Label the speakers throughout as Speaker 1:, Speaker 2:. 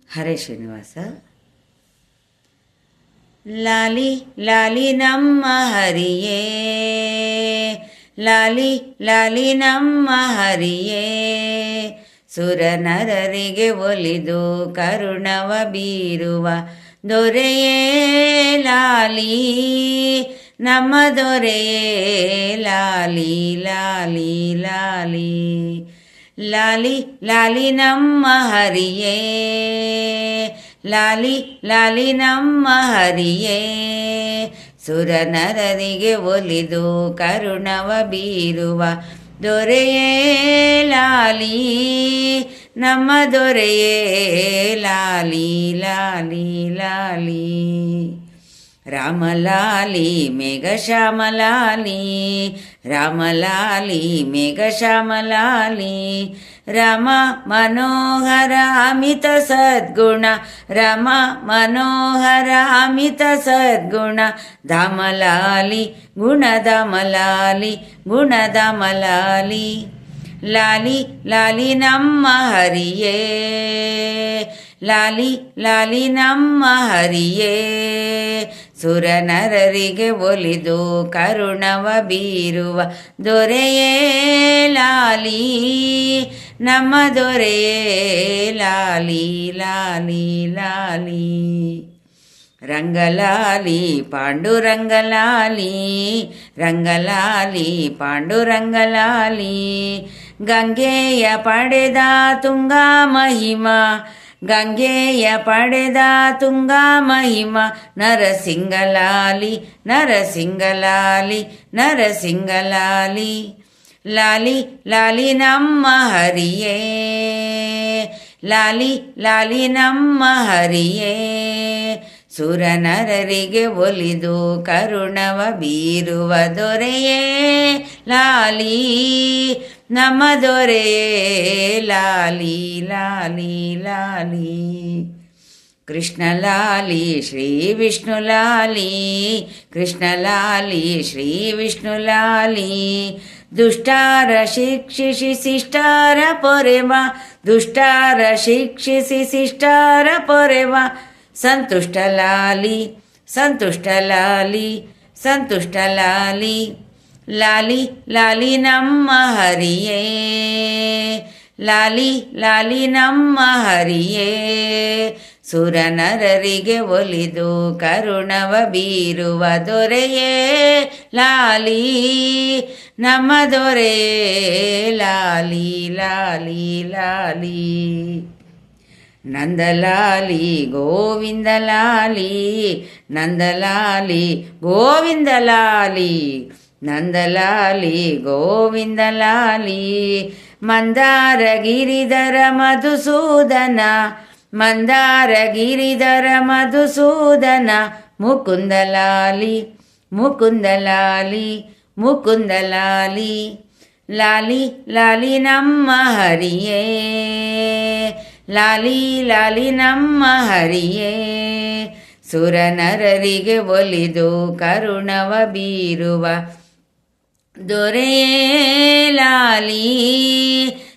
Speaker 1: ಹರೇ ಶ್ರೀನಿವಾಸ. ಲಾಲಿ ಲಾಲಿ ನಮ್ಮ ಹರಿಯೇ, ಲಾಲಿ ಲಾಲಿ ನಮ್ಮ ಹರಿಯೇ, ಸುರನರರಿಗೆ ಒಲಿದು ಕರುಣವ ಬೀರುವ ದೊರೆಯೇ ಲಾಲಿ, ನಮ್ಮ ದೊರೆಯೇ ಲಾಲಿ ಲಾಲಿ ಲಾಲಿ. ಲಾಲಿ ಲಾಲಿ ನಮ್ಮ ಹರಿಯೇ, ಲಾಲಿ ಲಾಲಿ ನಮ್ಮ ಹರಿಯೇ, ಸುರನರರಿಗೆ ಒಲಿದು ಕರುಣವ ಬೀರುವ ದೊರೆಯೇ ಲಾಲಿ, ನಮ್ಮ ದೊರೆಯೇ ಲಾಲಿ ಲಾಲಿ ಲಾಲಿ. ರಾಮಲಾಲಿ ಮೇಘಶ್ಯಾಮಲಾಲಿ, ರಾಮಲಾಲಿ ಮೇಘಶ್ಯಾಮಲಾಲಿ, ರಮ ಮನೋಹರ ಅಮಿತ ಸದ್ಗುಣ, ರಮ ಮನೋಹರ ಅಮಿತ ಸದ್ಗುಣ, ಧಾಮಲಾಲಿ ಗುಣಧಾಮಲಾಲಿ ಗುಣಧಾಮಲಾಲಿ. ಲಾಲಿ ಲಾಲಿ ನಮ್ಮ ಹರಿಯೇ, ಲಾಲಿ ಲಾಲಿ ನಮ್ಮ ಹರಿಯೇ, ಸುರನರರಿಗೆ ಒಲಿದು ಕರುಣವ ಬೀರುವ ದೊರೆಯೇ ಲಾಲಿ, ನಮ್ಮ ದೊರೆಯೇ ಲಾಲಿ ಲಾಲಿ ಲಾಲಿ. ರಂಗಲಾಲಿ ಪಾಂಡುರಂಗಲಾಲಿ, ರಂಗಲಾಲಿ ಪಾಂಡುರಂಗಲಾಲಿ, ಗಂಗೆಯ ಪಡೆದ ತುಂಗಾ ಮಹಿಮಾ, ಗಂಗೆಯ ಪಡೆದ ತುಂಗಾ ಮಹಿಮಾ, ನರಸಿಂಗಲಾಲಿ ನರಸಿಂಗಲಾಲಿ ನರಸಿಂಗಲಾಲಿ. ಲಾಲಿ ಲಾಲಿ ನಮ್ಮ ಹರಿಯೇ, ಲಾಲಿ ಲಾಲಿ ನಮ್ಮ ಹರಿಯೇ, ಸುರನರರಿಗೆ ಒಲಿದು ಕರುಣವ ಬೀರುವ ದೊರೆಯೇ ಲಾಲಿ, ನಮ್ಮ ದೊರೆಯೇ ಲಾಲಿ ಲಾಲಿ ಲಾಲಿ. ಕೃಷ್ಣಲಾಲಿ ಶ್ರೀ ವಿಷ್ಣುಲಾಲಿ, ಕೃಷ್ಣಲಾಲಿ ಶ್ರೀ ವಿಷ್ಣುಲಾಲಿ, ದುಷ್ಟಾರ ಶಿಕ್ಷಿಸಿ ಶಿಷ್ಟಾರ ಪೊರೆವ, ದುಷ್ಟಾರ ಶಿಕ್ಷಿಸಿ ಶಿಷ್ಟಾರ ಪೊರೆವ, ಸಂತುಷ್ಟಲಾಲಿ ಸಂತುಷ್ಟಲಾಲಿ ಸಂತುಷ್ಟಲಾಲಿ. ಲಾಲಿ ಲಾಲಿ ನಮ್ಮ ಹರಿಯೇ, ಲಾಲಿ ಲಾಲಿ ನಮ್ಮ ಹರಿಯೇ, ಸುರನರರಿಗೆ ಒಲಿದು ಕರುಣವ ಬೀರುವ ದೊರೆಯೇ ಲಾಲಿ, ನಮ್ಮ ದೊರೆಯೇ ಲಾಲಿ ಲಾಲಿ ಲಾಲಿ. ನಂದಲಾಲಿ ಗೋವಿಂದಲಾಲಿ, ನಂದಲಾಲಿ ಗೋವಿಂದಲಾಲಿ, ನಂದಲಾಲಿ ಗೋವಿಂದಲಾಲಿ, ಮಂದಾರ ಗಿರಿಧರ ಮಧುಸೂದನ, ಮಂದಾರ ಗಿರಿಧರ ಮಧುಸೂದನ, ಮುಕುಂದಲಾಲಿ ಮುಕುಂದಲಾಲಿ ಮುಕುಂದಲಾಲಿ. ಲಾಲಿ ಲಾಲಿ ನಮ್ಮ ಹರಿಯೇ, ಲಾಲಿ ಲಾಲಿ ನಮ್ಮ ಹರಿಯೇ, ಸುರನರರಿಗೆ ಒಲಿದು ಕರುಣವ ಬೀರುವ ದೊರೆಯೇ ಲಾಲಿ,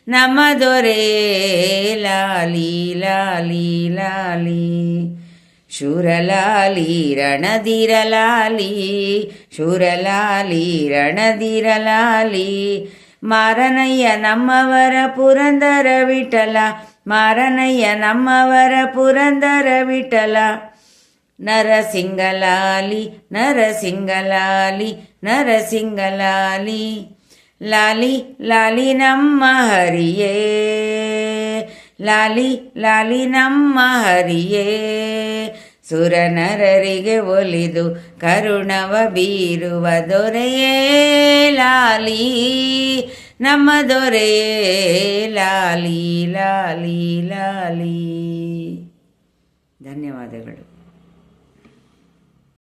Speaker 1: ನಮ್ಮ ದೊರೆಯೇ ಲಾಲಿ ಲಾಲಿ ಲಾಲಿ. ಶೂರಲಾಲಿ ರಣಧೀರಲಾಲಿ, ಶೂರಲಾಲಿ ರಣಧೀರಲಾಲಿ, ಮಾರನಯ್ಯ ನಮ್ಮವರ ಪುರಂದರ ವಿಠಲ, ಮಾರನಯ್ಯ ನಮ್ಮವರ ಪುರಂದರ ವಿಠಲ. ನರಸಿಂಗಲಾಲಿ ನರಸಿಂಗಲಾಲಿ ನರಸಿಂಗಲಾಲಿ. ಲಾಲಿ ಲಾಲಿ ನಮ್ಮ ಹರಿಯೇ, ಲಾಲಿ ಲಾಲಿ ನಮ್ಮ ಹರಿಯೇ, ಸುರನರರಿಗೆ ಒಲಿದು ಕರುಣವ ಬೀರುವ ದೊರೆಯೇ ಲಾಲಿ, ನಮ್ಮ ದೊರೆಯೇ ಲಾಲಿ ಲಾಲಿ ಲಾಲಿ. ಧನ್ಯವಾದಗಳು.